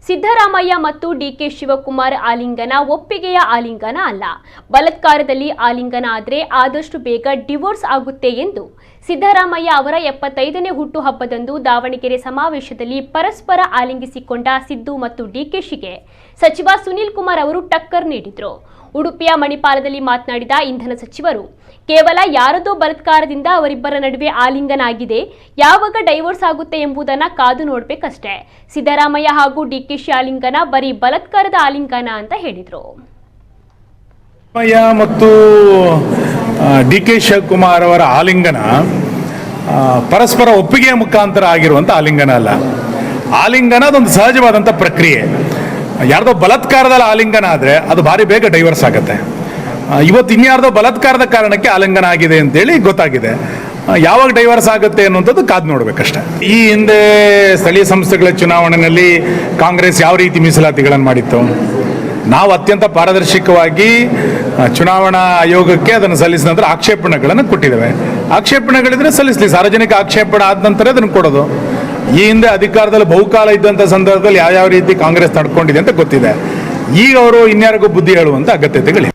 ಸಿದ್ದರಾಮಯ್ಯ ಮತ್ತು ಡಿಕೆ ಶಿವಕುಮಾರ್ ಆಲಿಂಗನ ಒಪ್ಪಿಗೆಯ ಆಲಿಂಗನ ಅಲ್ಲ. ಬಲಾತ್ಕಾರದಲ್ಲಿ ಆಲಿಂಗನ ಆದರೆ ಆದಷ್ಟು ಬೇಗ ಡಿವೋರ್ಸ್ ಆಗುತ್ತೆ ಎಂದು ಸಿದ್ದರಾಮಯ್ಯ ಅವರ 75ನೇ ಹುಟ್ಟುಹಬ್ಬದಂದು ದಾವಣಗೆರೆ ಸಮಾವೇಶದಲ್ಲಿ ಪರಸ್ಪರ ಆಲಿಂಗಿಸಿಕೊಂಡ ಸಿದ್ದು ಮತ್ತು ಡಿಕೆಶಿಗೆ ಸಚಿವ ಸುನೀಲ್ ಕುಮಾರ್ ಅವರು ಟಕ್ಕರ್ ನೀಡಿದರು. ಉಡುಪಿಯ ಮಣಿಪಾಲದಲ್ಲಿ ಮಾತನಾಡಿದ ಇಂಧನ ಸಚಿವರು, ಕೇವಲ ಯಾರದೋ ಬಲಾತ್ಕಾರದಿಂದ ಅವರಿಬ್ಬರ ನಡುವೆ ಆಲಿಂಗನ ಆಗಿದೆ, ಯಾವಾಗ ಡೈವೋರ್ಸ್ ಆಗುತ್ತೆ ಎಂಬುದನ್ನು ಕಾದು ನೋಡಬೇಕಷ್ಟೇ. ಸಿದ್ದರಾಮಯ್ಯ ಹಾಗೂ ಡಿಕೆಶಿ ಆಲಿಂಗನ ಬರೀ ಬಲಾತ್ಕಾರದ ಆಲಿಂಗನ ಅಂತ ಹೇಳಿದರು. ಮತ್ತು ಡಿಕೆ ಶಿವಕುಮಾರ್ ಅವರ ಆಲಿಂಗನ ಪರಸ್ಪರ ಒಪ್ಪಿಗೆಯ ಮುಖಾಂತರ ಆಗಿರುವಂಥ ಆಲಿಂಗನ ಅಲ್ಲ. ಆಲಿಂಗನ ಅದೊಂದು ಸಹಜವಾದಂಥ ಪ್ರಕ್ರಿಯೆ. ಯಾರ್ದೋ ಬಲಾತ್ಕಾರದಲ್ಲಿ ಆಲಿಂಗನ ಆದರೆ ಅದು ಭಾರಿ ಬೇಗ ಡೈವರ್ಸ್ ಆಗುತ್ತೆ. ಇವತ್ತು ಇನ್ಯಾರ್ದೋ ಬಲಾತ್ಕಾರದ ಕಾರಣಕ್ಕೆ ಆಲಿಂಗನ ಆಗಿದೆ ಅಂತೇಳಿ ಗೊತ್ತಾಗಿದೆ. ಯಾವಾಗ ಡೈವರ್ಸ್ ಆಗುತ್ತೆ ಅನ್ನುವಂಥದ್ದು ಕಾದು ನೋಡಬೇಕಷ್ಟೆ. ಈ ಹಿಂದೆ ಸ್ಥಳೀಯ ಸಂಸ್ಥೆಗಳ ಚುನಾವಣೆಯಲ್ಲಿ ಕಾಂಗ್ರೆಸ್ ಯಾವ ರೀತಿ ಮೀಸಲಾತಿಗಳನ್ನು ಮಾಡಿತ್ತು? ನಾವು ಅತ್ಯಂತ ಪಾರದರ್ಶಕವಾಗಿ ಚುನಾವಣಾ ಆಯೋಗಕ್ಕೆ ಅದನ್ನು ಸಲ್ಲಿಸಿದ ನಂತರ ಆಕ್ಷೇಪಣೆಗಳನ್ನು ಕೊಟ್ಟಿದ್ದೇವೆ. ಆಕ್ಷೇಪಣೆಗಳಿದ್ರೆ ಸಲ್ಲಿಸಲಿ, ಸಾರ್ವಜನಿಕ ಆಕ್ಷೇಪಣೆ ಆದ ನಂತರ ಅದನ್ನು ಕೊಡೋದು. ಈ ಹಿಂದೆ ಅಧಿಕಾರದಲ್ಲಿ ಬಹುಕಾಲ ಇದ್ದಂಥ ಸಂದರ್ಭದಲ್ಲಿ ಯಾವ ರೀತಿ ಕಾಂಗ್ರೆಸ್ ನಡ್ಕೊಂಡಿದೆ ಅಂತ ಗೊತ್ತಿದೆ. ಈಗ ಅವರು ಇನ್ಯಾರಿಗೂ ಬುದ್ಧಿ ಹೇಳುವಂಥ ಅಗತ್ಯತೆಗಳಿವೆ.